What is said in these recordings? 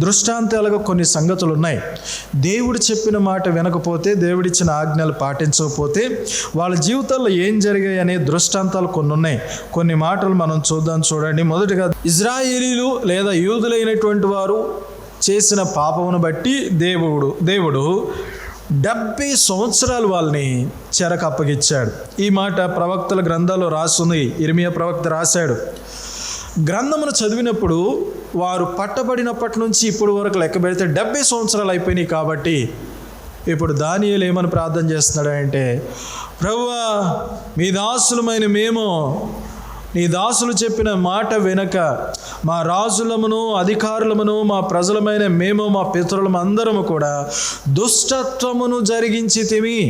దృష్టాంతాలుగా కొన్ని సంగతులు ఉన్నాయి. దేవుడు చెప్పిన మాట వినకపోతే, దేవుడిచ్చిన ఆజ్ఞలు పాటించకపోతే వాళ్ళ జీవితాల్లో ఏం జరిగాయి అనే దృష్టాంతాలు కొన్ని ఉన్నాయి. కొన్ని మాటలు మనం చూద్దాం. చూడండి. మొదటిగా ఇజ్రాయేలీలు లేదా యూదులైనటువంటి వారు చేసిన పాపమును బట్టి దేవుడు 70 సంవత్సరాలు వాళ్ళని చెరకు అప్పగిచ్చాడు. ఈ మాట ప్రవక్తల గ్రంథాల్లో రాస్తుంది. ఇర్మియా ప్రవక్త రాశాడు. గ్రంథమును చదివినప్పుడు వారు పట్టబడినప్పటి నుంచి ఇప్పుడు వరకు లెక్క పెడితే 70 సంవత్సరాలు అయిపోయినాయి. కాబట్టి ఇప్పుడు దానియేలు ఏమని ప్రార్థన చేస్తున్నాడంటే, ప్రభువా, మీ దాసులమైన మేము నీ దాసులు చెప్పిన మాట వెనక మా రాజులమును అధికారులమును మా ప్రజలమైన మేము మా పితరులము అందరము కూడా దుష్టత్వమును జరిగించితిమి,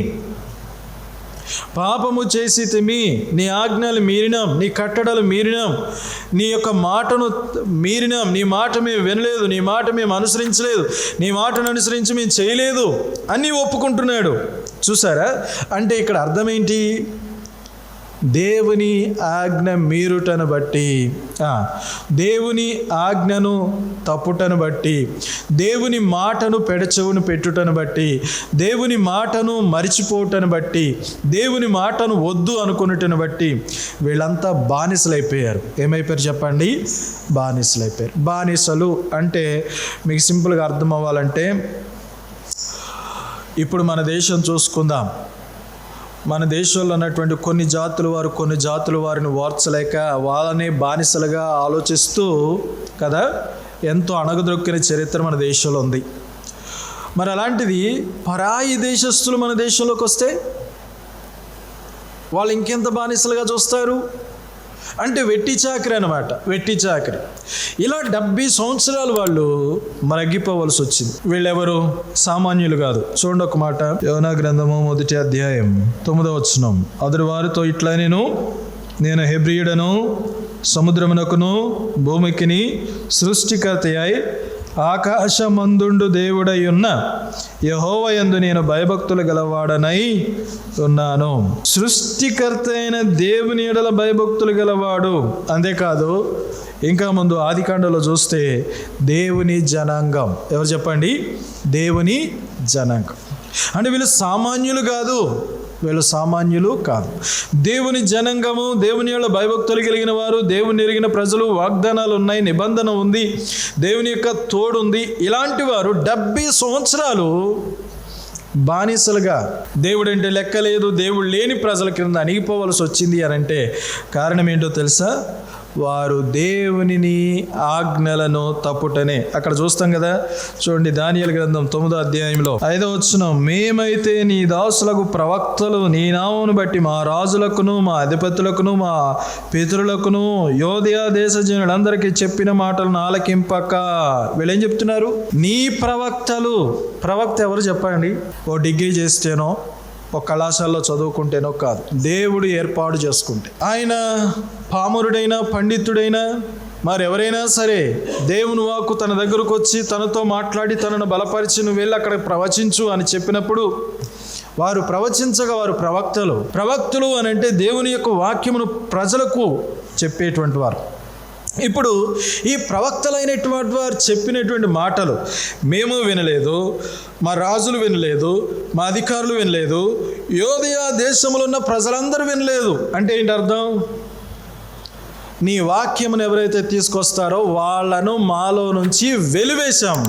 పాపము చేసితిమి, నీ ఆజ్ఞలు మీరినాం, నీ కట్టడలు మీరినాం, నీ యొక్క మాటను మీరినాం, నీ మాట మేము వినలేదు, నీ మాట మేము అనుసరించలేదు, నీ మాటను అనుసరించి మేము చేయలేదు అని ఒప్పుకుంటున్నాడు. చూసారా? అంటే ఇక్కడ అర్థం ఏంటి? దేవుని ఆజ్ఞ మీరుటను బట్టి, దేవుని ఆజ్ఞను తప్పుటను బట్టి, దేవుని మాటను పెడచెవును పెట్టుటను బట్టి, దేవుని మాటను మరిచిపోవటను బట్టి, దేవుని మాటను వద్దు అనుకున్నటను బట్టి వీళ్ళంతా బానిసలైపోయారు. ఏమైపోయారు చెప్పండి? బానిసలైపోయారు. బానిసలు అంటే మీకు సింపుల్గా అర్థం అవ్వాలంటే, ఇప్పుడు మన దేశం చూసుకుందాం. మన దేశంలో ఉన్నటువంటి కొన్ని జాతుల వారిని ఓర్చలేక వాళ్ళని బానిసలుగా ఆలోచిస్తూ కదా ఎంతో అణగదొక్కిన చరిత్ర మన దేశంలో ఉంది. మరి అలాంటిది పరాయి దేశస్తులు మన దేశంలోకి వస్తే వాళ్ళు ఇంకెంత బానిసలుగా చూస్తారు? అంటే వెట్టి చాకరి అన్నమాట, వెట్టి చాకరి. ఇలా 70 సంవత్సరాలు వాళ్ళు మరగిపోవలసి వచ్చింది. వీళ్ళెవరు? సామాన్యులు కాదు. చూడండి ఒక మాట, యోనా గ్రంథము 1వ అధ్యాయం 9వ వచనం. అతడు వారితో ఇట్లా, నేను హెబ్రీయుడను, సముద్రమునకును భూమికిని సృష్టికర్తయై ఆకాశమందుండు దేవుడై ఉన్న యెహోవా యందు నేను భయభక్తులు గలవాడనై ఉన్నాను. సృష్టికర్త అయిన దేవుని ఎడల భయభక్తులు గలవాడు. అంతేకాదు, ఇంకా ముందు ఆదికాండలో చూస్తే దేవుని జనాంగం. ఎవరు చెప్పండి? దేవుని జనాంగం. అంటే వీళ్ళు సామాన్యులు కాదు, దేవుని జనాంగము, దేవుని యొక్క భయభక్తులు కలిగిన వారు, దేవుని ఎరిగిన ప్రజలు, వాగ్దానాలు ఉన్నాయి, నిబంధన ఉంది, దేవుని యొక్క తోడు ఉంది. ఇలాంటి వారు 70 సంవత్సరాలు బానిసలుగా, దేవుడు అంటే లెక్కలేదు, దేవుడు లేని ప్రజల కింద అణిగిపోవలసి వచ్చింది అని అంటే కారణం ఏంటో తెలుసా? వారు దేవుని ఆజ్ఞలను తప్పుటనే. అక్కడ చూస్తాం కదా, చూడండి. దానియేలు గ్రంథం 9వ అధ్యాయంలో 5వ వచనం. మేమైతే నీ దాసులకు ప్రవక్తలు నీ నామమును బట్టి మా రాజులకును మా అధిపతులకును మా పితరులకును యోదయ దేశ జనులందరికీ చెప్పిన మాటలను ఆలకింపక. వీళ్ళేం చెప్తున్నారు? నీ ప్రవక్తలు. ప్రవక్త ఎవరు చెప్పండి? ఓ డిగ్రీ చేస్తేనో, ఒక కళాశాలలో చదువుకుంటేనో కాదు, దేవుడు ఏర్పాటు చేసుకుంటే. ఆయన పామరుడైనా పండితుడైనా మరెవరైనా సరే దేవుని వాక్కు తన దగ్గరకు వచ్చి తనతో మాట్లాడి తనను బలపరిచి నువ్వు వెళ్ళి అక్కడ ప్రవచించు అని చెప్పినప్పుడు వారు ప్రవచించగా వారు ప్రవక్తలు అని అంటే దేవుని యొక్క వాక్యమును ప్రజలకు చెప్పేటువంటి వారు. ఇప్పుడు ఈ ప్రవక్తలైనటువంటి వారు చెప్పినటువంటి మాటలు మేము వినలేదు, మా రాజులు వినలేదు, మా అధికారులు వినలేదు, యోదయ దేశంలో ఉన్న ప్రజలందరూ వినలేదు. అంటే ఏంటి అర్థం? నీ వాక్యమును ఎవరైతే తీసుకొస్తారో వాళ్ళను మాలో నుంచి వెలివేశాం.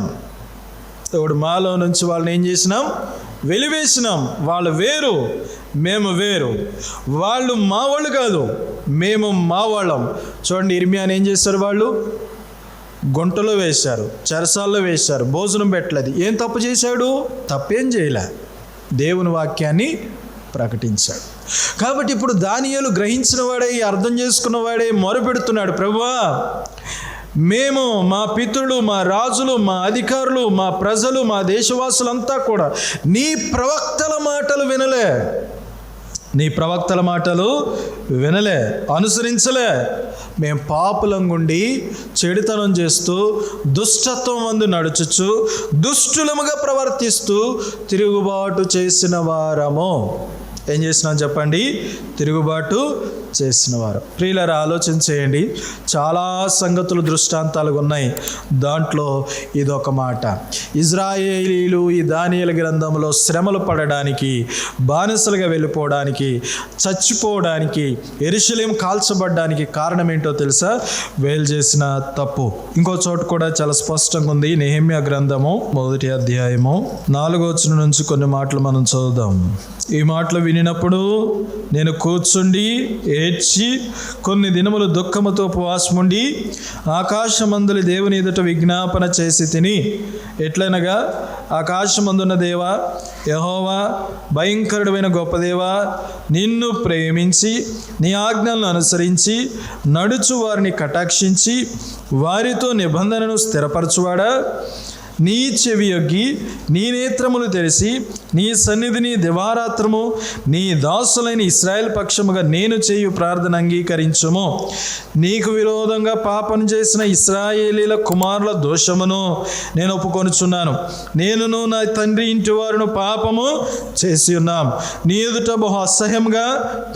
ఇప్పుడు మాలో నుంచి వాళ్ళని ఏం చేసినాం? వెలివేసినాం. వాళ్ళు వేరు, మేము వేరు. వాళ్ళు మా వాళ్ళు కాదు, మేము మా వాళ్ళం. చూడండి, ఇర్మియాని ఏం చేశారు? వాళ్ళు గుంటలో వేశారు, చెరసాల్లో వేశారు, భోజనం పెట్టలేదు. ఏం తప్పు చేశాడు? తప్పేం చేయలే, దేవుని వాక్యాన్ని ప్రకటించాడు. కాబట్టి ఇప్పుడు దానియేలు గ్రహించిన వాడే, అర్థం చేసుకున్న వాడే మొరపెడుతున్నాడు, ప్రభువా, మేము, మా పితరులు, మా రాజులు, మా అధికారులు, మా ప్రజలు, మా దేశవాసులంతా కూడా నీ ప్రవక్తల మాటలు వినలే, అనుసరించలే. మేము పాపులంగుండి చెడుతనం చేస్తూ దుష్టత్వం అందు నడుచుచు దుష్టులముగా ప్రవర్తిస్తూ తిరుగుబాటు చేసిన వారము. ఏం చేసినాం చెప్పండి? తిరుగుబాటు చేసిన వారు. ప్రియులారా, ఆలోచన చేయండి. చాలా సంగతులు దృష్టాంతాలు ఉన్నాయి. దాంట్లో ఇదొక మాట. ఇజ్రాయేలీలు ఈ దానియేలు గ్రంథంలో శ్రమలు పడడానికి, బానిసలుగా వెళ్ళిపోవడానికి, చచ్చిపోవడానికి, యెరూషలేము కాల్చబడ్డానికి కారణం ఏంటో తెలుసా? వీళ్ళు చేసిన తప్పు. ఇంకో చోటు కూడా చాలా స్పష్టంగా ఉంది. నెహెమ్యా గ్రంథము 1వ అధ్యాయము 4వ వచనం నుంచి కొన్ని మాటలు మనం చదువుదాం. ఈ మాటలు వినినప్పుడు నేను కూర్చుండి ఏడ్చి కొన్ని దినములు దుఃఖముతో ఉపవాసముండి ఆకాశమందుల దేవుని ఎదుట విజ్ఞాపన చేసి తిని, ఎట్లనగా, ఆకాశమందున్న దేవా యెహోవా, భయంకరుడైన గొప్ప దేవా, నిన్ను ప్రేమించి నీ ఆజ్ఞలను అనుసరించి నడుచు వారిని కటాక్షించి వారితో నిబంధనను స్థిరపరచువాడా, నీ చెవి యొగ్గి నీ నేత్రములు తెరిచి నీ సన్నిధిని దివారాత్రము నీ దాసులైన ఇశ్రాయేల్ పక్షముగా నేను చేయు ప్రార్థన అంగీకరించుము. నీకు విరోధంగా పాపం చేసిన ఇశ్రాయేలీల కుమారుల దోషమును నేను ఒప్పుకొనుచున్నాను. నేనును నా తండ్రి ఇంటి వారును పాపము చేసి ఉన్నాం. నీ ఎదుట బహు అసహ్యంగా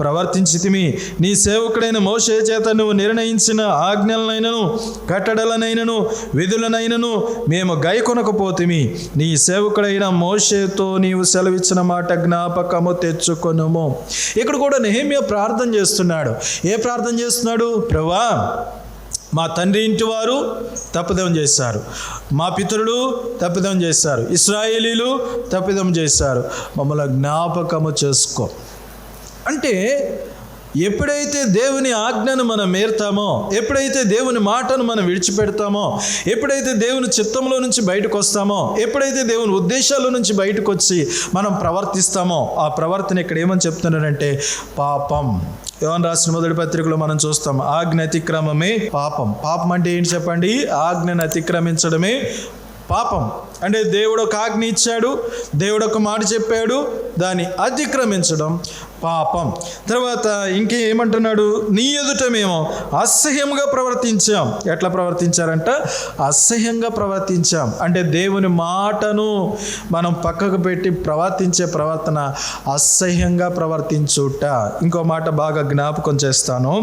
ప్రవర్తించితిమి. నీ సేవకుడైన మోషే చేత నువ్వు నిర్ణయించిన ఆజ్ఞలనైనను కట్టడలనైనను విధులనైనను మేము గైకొనకపోతిమి. నీ సేవకుడైన మోషేతో నీవు సెలవిచ్చిన మాట జ్ఞాపకము తెచ్చుకొనుము. ఇక్కడ కూడా నెహెమ్యా ప్రార్థన చేస్తున్నాడు. ఏ ప్రార్థన చేస్తున్నాడు? ప్రభువా, మా తండ్రి ఇంటి వారు తప్పిదం చేశారు, మా పితరులు తప్పిదం చేశారు, ఇశ్రాయేలీలు తప్పిదం చేశారు, మమ్మల్ని జ్ఞాపకము చేసుకో. అంటే ఎప్పుడైతే దేవుని ఆజ్ఞను మనం మేరుతామో, ఎప్పుడైతే దేవుని మాటను మనం విడిచిపెడతామో, ఎప్పుడైతే దేవుని చిత్తంలో నుంచి బయటకు వస్తామో, ఎప్పుడైతే దేవుని ఉద్దేశాల నుంచి బయటకు వచ్చి మనం ప్రవర్తిస్తామో, ఆ ప్రవర్తన ఇక్కడ ఏమని చెప్తున్నాడంటే పాపం. యోహాను రాసిన మొదటి పత్రికలో మనం చూస్తాం, ఆజ్ఞ అతిక్రమమే పాపం. పాపం అంటే ఏంటి చెప్పండి? ఆజ్ఞను అతిక్రమించడమే పాపం. అంటే దేవుడు ఒక ఆజ్ఞ ఇచ్చాడు, దేవుడు ఒక మాట చెప్పాడు, దాన్ని అతిక్రమించడం పాపం. తర్వాత ఇంకేమంటున్నాడు? నీ ఎదుట మేము అసహ్యంగా ప్రవర్తించాం. ఎట్లా ప్రవర్తించారంట? అసహ్యంగా ప్రవర్తించాం. అంటే దేవుని మాటను మనం పక్కకు పెట్టి ప్రవర్తించే ప్రవర్తన అసహ్యంగా ప్రవర్తించుట. ఇంకో మాట బాగా జ్ఞాపకం చేస్తాను.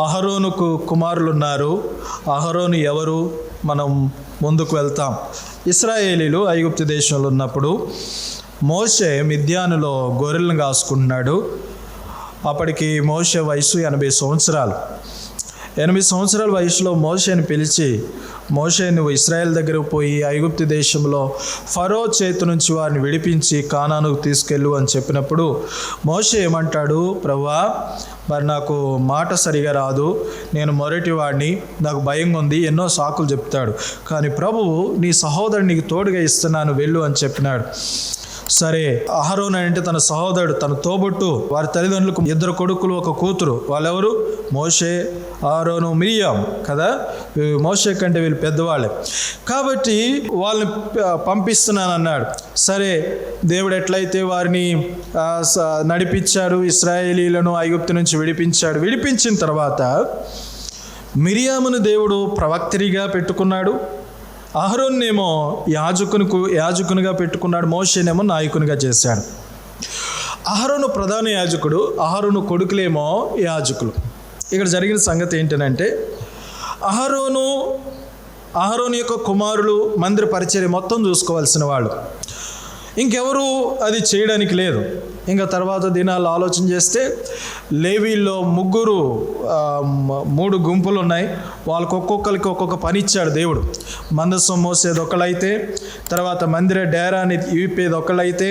అహరోనుకు కుమారులు ఉన్నారు. అహరోను ఎవరు? మనం ముందుకు వెళ్తాం. ఇశ్రాయేలీలు ఐగుప్తు దేశంలో ఉన్నప్పుడు మోషే మిద్యానులో గొర్రెలను కాసుకుంటున్నాడు. అప్పటికి మోషే వయసు 80 సంవత్సరాలు. 80 సంవత్సరాల వయసులో మోషేని పిలిచి, మోషే, నువ్వు ఇశ్రాయేల్ దగ్గరకు పోయి ఐగుప్తు దేశంలో ఫరో చేతి నుంచి వారిని విడిపించి కానానుకు తీసుకెళ్ళు అని చెప్పినప్పుడు మోషే ఏమంటాడు? ప్రభువా, మరి నాకు మాట సరిగా రాదు, నేను మొరటివాడిని, నాకు భయంగా ఉంది, ఎన్నో సాకులు చెప్తాడు. కానీ ప్రభువు నీ సహోదరుడు నీకు తోడుగా ఇస్తున్నాను, వెళ్ళు అని చెప్పినాడు. సరే, అహరోను అంటే తన సహోదరుడు, తన తోబుట్టు, వారి తల్లిదండ్రులకు 2 కొడుకులు 1 కూతురు. వాళ్ళెవరు? మోషే, అహరోను, మిరియాం కదా. మోషే కంటే వీళ్ళు పెద్దవాళ్ళే కాబట్టి వాళ్ళని పంపిస్తున్నాను అన్నాడు. సరే, దేవుడు ఎట్లయితే వారిని నడిపించాడు, ఇశ్రాయేలీలను ఐగుప్తు నుంచి విడిపించాడు. విడిపించిన తర్వాత మిరియామును దేవుడు ప్రవక్త్రిగా పెట్టుకున్నాడు. అహరోన్నేమో యాజకునిగా పెట్టుకున్నాడు. మోషేనేమో నాయకునిగా చేశాడు. అహరోను ప్రధాన యాజకుడు, అహరోను కొడుకులేమో యాజకులు. ఇక్కడ జరిగిన సంగతి ఏంటంటే, అహరోను యొక్క కుమారులు మందిర పరిచర్య మొత్తం చూసుకోవాల్సిన వాళ్ళు. ఇంకెవరు అది చేయడానికి లేదు. ఇంకా తర్వాత దినాలు ఆలోచన చేస్తే లేవీల్లో 3 గుంపులు ఉన్నాయి. వాళ్ళకి ఒక్కొక్కరికి ఒక్కొక్క పని ఇచ్చాడు దేవుడు. మందసం మోసేది ఒకళ్ళైతే, తర్వాత మందిర డేరాని ఈపేది ఒకళ్ళైతే,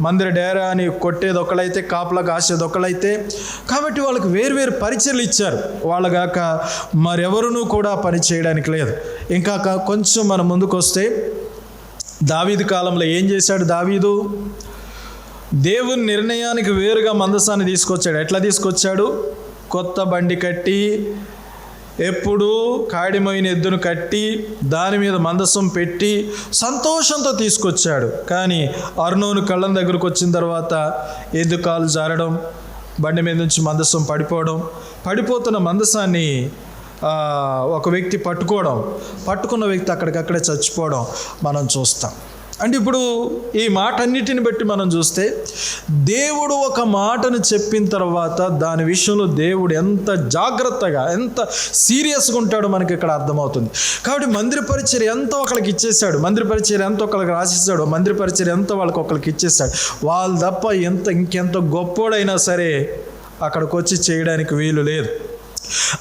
మందిర డేరాని కొట్టేది ఒకళ్ళైతే, కాపలా కాసేది ఒకళ్ళైతే. కాబట్టి వాళ్ళకి వేరువేరు పరిచర్లు ఇచ్చారు. వాళ్ళగాక మరెవరునూ కూడా పని చేయడానికి లేదు. ఇంకా కొంచెం మనం ముందుకు వస్తే దావీదు కాలంలో ఏం చేశాడు? దావీదు దేవుని నిర్ణయానికి వేరుగా మందసాన్ని తీసుకొచ్చాడు. ఎట్లా తీసుకొచ్చాడు? కొత్త బండి కట్టి, ఎప్పుడు కాడిపోయిన ఎద్దును కట్టి, దాని మీద మందసం పెట్టి సంతోషంతో తీసుకొచ్చాడు. కానీ అర్నోను కళ్ళం దగ్గరకు వచ్చిన తర్వాత ఎద్దు కాలు జారడం, బండి మీద నుంచి మందసం పడిపోతున్న మందసాన్ని ఒక వ్యక్తి పట్టుకున్న వ్యక్తి అక్కడికక్కడే చచ్చిపోవడం మనం చూస్తాం. అంటే ఇప్పుడు ఈ మాట అన్నిటిని బట్టి మనం చూస్తే దేవుడు ఒక మాటను చెప్పిన తర్వాత దాని విషయంలో దేవుడు ఎంత జాగ్రత్తగా, ఎంత సీరియస్గా ఉంటాడో మనకి ఇక్కడ అర్థమవుతుంది. కాబట్టి మందిర పరిచర్య ఎంత ఒకరికి ఇచ్చేసాడు, మందిర పరిచర్య ఎంత ఒకరికి రాసిస్తాడు, మందిర పరిచర్య ఎంత వాళ్ళకి ఒకరికి ఇచ్చేస్తాడు. వాళ్ళు తప్ప ఇంకెంత గొప్పోడైనా సరే అక్కడికి వచ్చి చేయడానికి వీలు లేదు.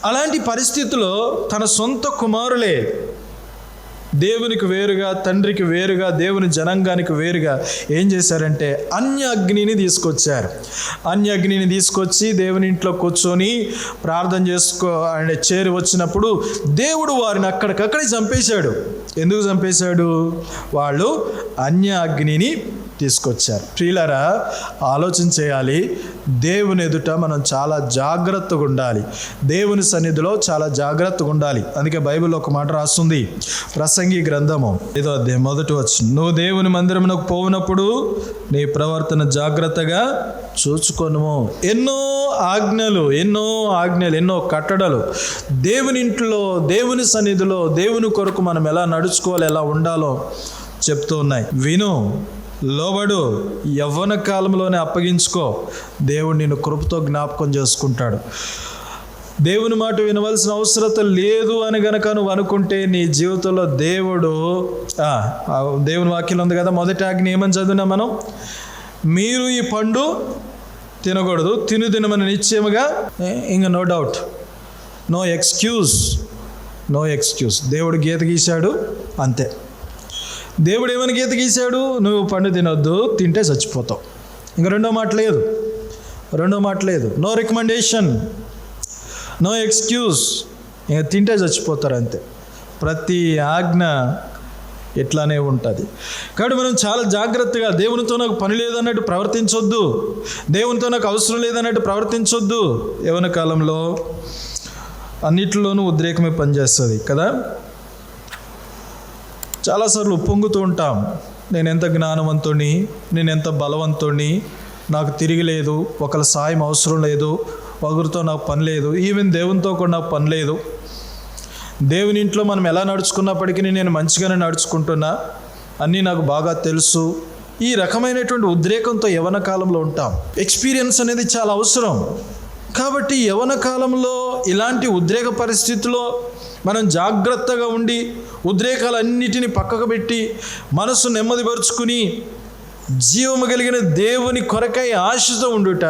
అలాంటి పరిస్థితుల్లో తన సొంత కుమారులే దేవునికి వేరుగా, తండ్రికి వేరుగా, దేవుని జనాంగానికి వేరుగా ఏం చేశారంటే అన్య అగ్నిని తీసుకొచ్చారు. అన్య అగ్నిని తీసుకొచ్చి దేవుని ఇంట్లో కూర్చొని ప్రార్థన చేరి వచ్చినప్పుడు దేవుడు వారిని అక్కడికక్కడే చంపేశాడు. ఎందుకు చంపేశాడు? వాళ్ళు అన్య అగ్నిని తీసుకొచ్చారు. ప్రియులారా, ఆలోచన చేయాలి. దేవుని ఎదుట మనం చాలా జాగ్రత్తగా ఉండాలి. దేవుని సన్నిధిలో చాలా జాగ్రత్తగా ఉండాలి. అందుకే బైబిల్లో ఒక మాట రాస్తుంది, ప్రసంగి గ్రంథము 5వ అధ్యాయం 1వ వచనం, నువ్వు దేవుని మందిరమునకు పోవునప్పుడు నీ ప్రవర్తన జాగ్రత్తగా చూచుకొనుము. ఎన్నో ఆజ్ఞలు, ఎన్నో కట్టడలు దేవుని ఇంట్లో, దేవుని సన్నిధిలో, దేవుని కొరకు మనం ఎలా నడుచుకోవాలి, ఎలా ఉండాలో చెప్తూ ఉన్నాయి. విను, లోబడు, యవ్వన కాలంలోనే అప్పగించుకో. దేవుడు నిన్ను కృపతో జ్ఞాపకం చేసుకుంటాడు. దేవుని మాట వినవలసిన అవసరం లేదు అని గనక నువ్వు అనుకుంటే నీ జీవితంలో దేవుడు దేవుని వాక్యం ఉంది కదా, మొదటి ఆజ్ఞ ఏమని చదివినా మనం, మీరు ఈ పండు తినకూడదు, తినమని నిశ్చయముగా, ఇంకా నో డౌట్, నో ఎక్స్క్యూజ్. దేవుడు గీత గీశాడు, అంతే. దేవుడు ఏమని గీత గీశాడు? నువ్వు పండు తినొద్దు, తింటే చచ్చిపోతావు. ఇంకా రెండో మాట లేదు. No recommendation, no excuse. ఇంకా తింటే చచ్చిపోతారు, అంతే. ప్రతి ఆజ్ఞ ఇట్లానే ఉంటుంది. కాబట్టి మనం చాలా జాగ్రత్తగా, దేవునితో నాకు పని లేదన్నట్టు ప్రవర్తించొద్దు, దేవునితో నాకు అవసరం లేదన్నట్టు ప్రవర్తించొద్దు. యవ్వన కాలంలో అన్నిటిలోనూ ఉద్రేకమే పనిచేస్తుంది కదా. చాలాసార్లు ఉప్పొంగుతూ ఉంటాం, నేను ఎంత జ్ఞానవంతుడిని, నేను ఎంత బలవంతుడిని, నాకు తిరిగిలేదు, ఒకళ్ళ సాయం అవసరం లేదు, ఒకరితో నాకు పని లేదు, ఈవెన్ దేవునితో కూడా నాకు పని లేదు, దేవుని ఇంట్లో మనం ఎలా నడుచుకున్నప్పటికీ నేను మంచిగానే నడుచుకుంటున్నా, అన్నీ నాకు బాగా తెలుసు. ఈ రకమైనటువంటి ఉద్రేకంతో యవ్వన కాలంలో ఉంటాం. ఎక్స్పీరియన్స్ అనేది చాలా అవసరం. కాబట్టి యవ్వన కాలంలో ఇలాంటి ఉద్రేక పరిస్థితిలో మనం జాగ్రత్తగా ఉండి ఉద్రేకాలన్నిటిని పక్కకు పెట్టి మనసు నెమ్మదిపరుచుకుని జీవము కలిగిన దేవుని కొరకై ఆశతో ఉండుట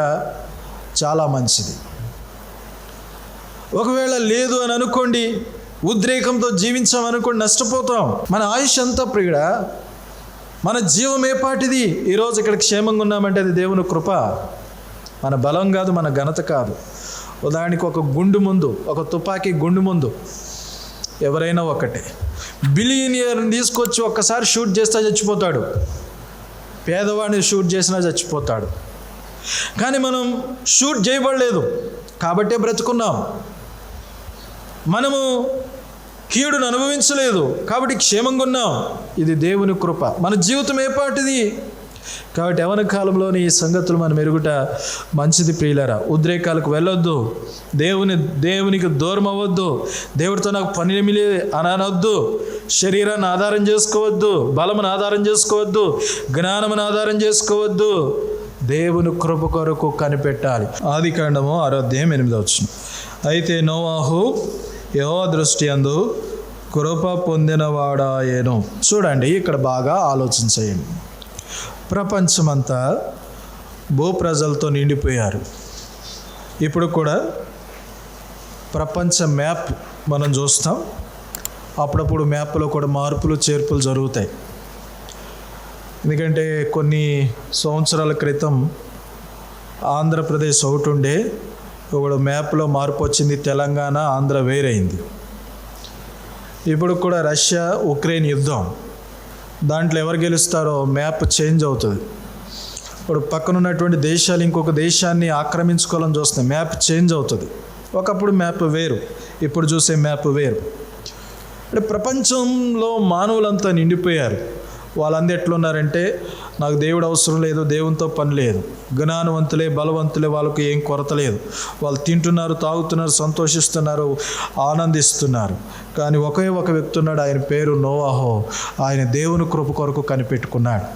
చాలా మంచిది. ఒకవేళ లేదు అని అనుకోండి, ఉద్రేకంతో జీవించామనుకోండి, నష్టపోతాం. మన ఆయుష్ అంతా ప్రియుడా, మన జీవం ఏపాటిది? ఈరోజు ఇక్కడ క్షేమంగా ఉన్నామంటే అది దేవుని కృప, మన బలం కాదు, మన ఘనత కాదు. ఉదాహరణకి ఒక గుండు ముందు, ఒక తుపాకీ గుండు ముందు ఎవరైనా ఒకటే, బిలియనియర్ని తీసుకొచ్చి ఒక్కసారి షూట్ చేస్తే చచ్చిపోతాడు, పేదవాడిని షూట్ చేసినా చచ్చిపోతాడు. కానీ మనం షూట్ చేయబడలేదు కాబట్టే బ్రతుకున్నాం. మనము కీడును అనుభవించలేదు కాబట్టి క్షేమంగా ఉన్నాం. ఇది దేవుని కృప. మన జీవితం ఏపాటిది? కాబట్టి యవ్వన కాలంలోని ఈ సంగతులు మనం ఎరుగుట మంచిది ప్రియులారా. ఉద్రేకాలకు వెళ్ళొద్దు, దేవునికి దూరం అవ్వద్దు, దేవుడితో నాకు పని అని అనొద్దు, శరీరాన్ని ఆధారం చేసుకోవద్దు, బలమును ఆధారం చేసుకోవద్దు, జ్ఞానమును ఆధారం చేసుకోవద్దు. దేవుని కృప కొరకు కనిపెట్టాలి. ఆదికాండము 6వ అధ్యాయం 8వ వచనం, అయితే నోవాహు యెహోవా దృష్టి యందు కృప పొందినవాడాయేను. చూడండి, ఇక్కడ బాగా ఆలోచించేయండి. ప్రపంచమంతా భూప్రజలతో నిండిపోయారు. ఇప్పుడు కూడా ప్రపంచ మ్యాప్ మనం చూస్తాం. అప్పుడప్పుడు మ్యాప్లో కూడా మార్పులు చేర్పులు జరుగుతాయి. ఎందుకంటే కొన్ని సంవత్సరాల క్రితం ఆంధ్రప్రదేశ్ ఒకటి ఉండే, ఒకడు మ్యాప్లో మార్పు వచ్చింది, తెలంగాణ ఆంధ్ర వేరైంది. ఇప్పుడు కూడా రష్యా ఉక్రెయిన్ యుద్ధం, దాంట్లో ఎవరు గెలుస్తారో మ్యాప్ చేంజ్ అవుతుంది. ఇప్పుడు పక్కన ఉన్నటువంటి దేశాలు ఇంకొక దేశాన్ని ఆక్రమించుకోవాలని చూస్తున్నాయి, మ్యాప్ చేంజ్ అవుతుంది. ఒకప్పుడు మ్యాప్ వేరు, ఇప్పుడు చూసే మ్యాప్ వేరు. అంటే ప్రపంచంలో మానవులంతా నిండిపోయారు. వాళ్ళందరూ ఎట్లున్నారంటే నాకు దేవుడు అవసరం లేదు, దేవునితో పని లేదు, జ్ఞానవంతులే, బలవంతులే, వాళ్ళకు ఏం కొరత లేదు, వాళ్ళు తింటున్నారు, తాగుతున్నారు, సంతోషిస్తున్నారు, ఆనందిస్తున్నారు. కానీ ఒకే ఒక వ్యక్తి ఉన్నాడు, ఆయన పేరు నోవాహు. ఆయన దేవుని కృప కొరకు కనిపెట్టుకున్నాడు.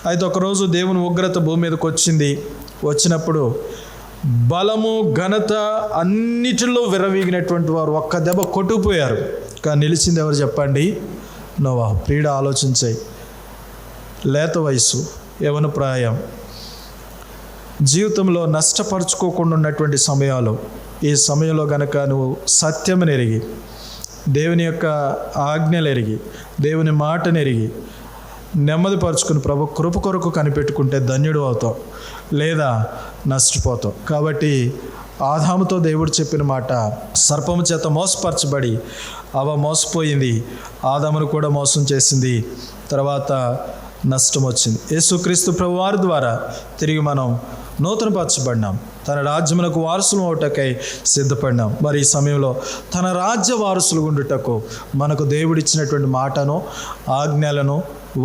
అయితే ఒకరోజు దేవుని ఉగ్రత భూమి మీదకి వచ్చినప్పుడు బలము, ఘనత అన్నిటిలో విర్రవీగినటువంటి వారు ఒక్క దెబ్బ కొట్టుకుపోయారు. కానీ నిలిచింది ఎవరు చెప్పండి? నోవాహు. ప్రియుడ, ఆలోచించాయి. లేత వయసు, యవ్వన ప్రాయం, జీవితంలో నష్టపరుచుకోకుండా ఉన్నటువంటి సమయాలు. ఈ సమయంలో గనక నువ్వు సత్యమును ఎరిగి, దేవుని యొక్క ఆజ్ఞలు ఎరిగి, దేవుని మాటను ఎరిగి నెమ్మదిపరుచుకుని ప్రభు కృప కొరకు కనిపెట్టుకుంటే ధన్యుడు అవుతావు, లేదా నష్టపోతావు. కాబట్టి ఆదాముతో దేవుడు చెప్పిన మాట, సర్పము చేత మోసపరచబడి అవ మోసపోయింది, ఆదామును కూడా మోసం చేసింది, తర్వాత నష్టం వచ్చింది. యేసుక్రీస్తు ప్రభువారి ద్వారా తిరిగి మనం నూతనపరచబడినాం, తన రాజ్యమునకు వారసులు అవుటకై సిద్ధపడినాం. మరి ఈ సమయంలో తన రాజ్య వారసులు ఉండుటకు మనకు దేవుడిచ్చినటువంటి మాటను, ఆజ్ఞలను,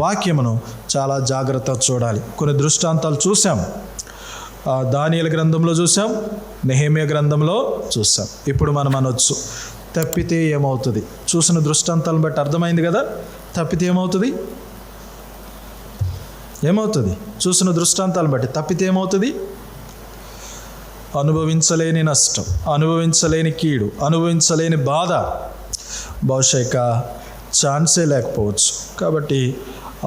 వాక్యమును చాలా జాగ్రత్తగా చూడాలి. కొన్ని దృష్టాంతాలు చూసాం, దానియేలు గ్రంథంలో చూసాం, నెహెమ్యా గ్రంథంలో చూసాం. ఇప్పుడు మనం అనొచ్చు, తప్పితే ఏమవుతుంది? చూసిన దృష్టాంతాలను బట్టి అర్థమైంది కదా, తప్పితే ఏమవుతుంది? చూసిన దృష్టాంతాలను బట్టి తప్పితే ఏమవుతుంది? అనుభవించలేని నష్టం, అనుభవించలేని కీడు, అనుభవించలేని బాధ, బహుశా ఇక ఛాన్సే లేకపోవచ్చు. కాబట్టి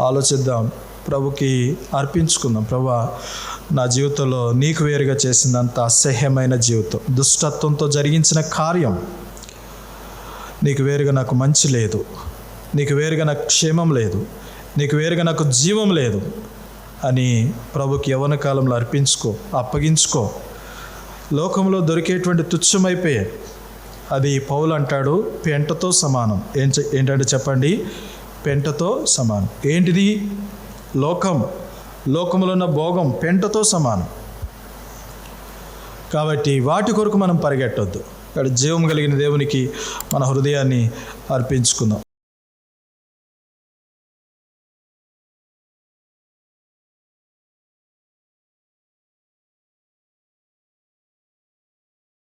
ఆలోచిద్దాం, ప్రభుకి అర్పించుకుందాం. ప్రభువా, నా జీవితంలో నీకు వేరుగా చేసిందంత అసహ్యమైన జీవితం, దుష్టత్వంతో జరిగించిన కార్యం, నీకు వేరుగా నాకు మంచి లేదు, నీకు వేరుగా నాకు క్షేమం లేదు, నీకు వేరుగా నాకు జీవం లేదు అని ప్రభుకి యవ్వన కాలంలో అప్పగించుకో. లోకంలో దొరికేటువంటి తుచ్చమైపోయే, అది పౌలు అంటాడు, పెంటతో సమానం. ఏంటంటే చెప్పండి, పెంటతో సమానం. ఏంటిది? లోకంలో ఉన్న భోగం పెంటతో సమానం. కాబట్టి వాటి కొరకు మనం పరిగెట్టొద్దు. ఇక్కడ జీవం కలిగిన దేవునికి మన హృదయాన్ని అర్పించుకుందాం.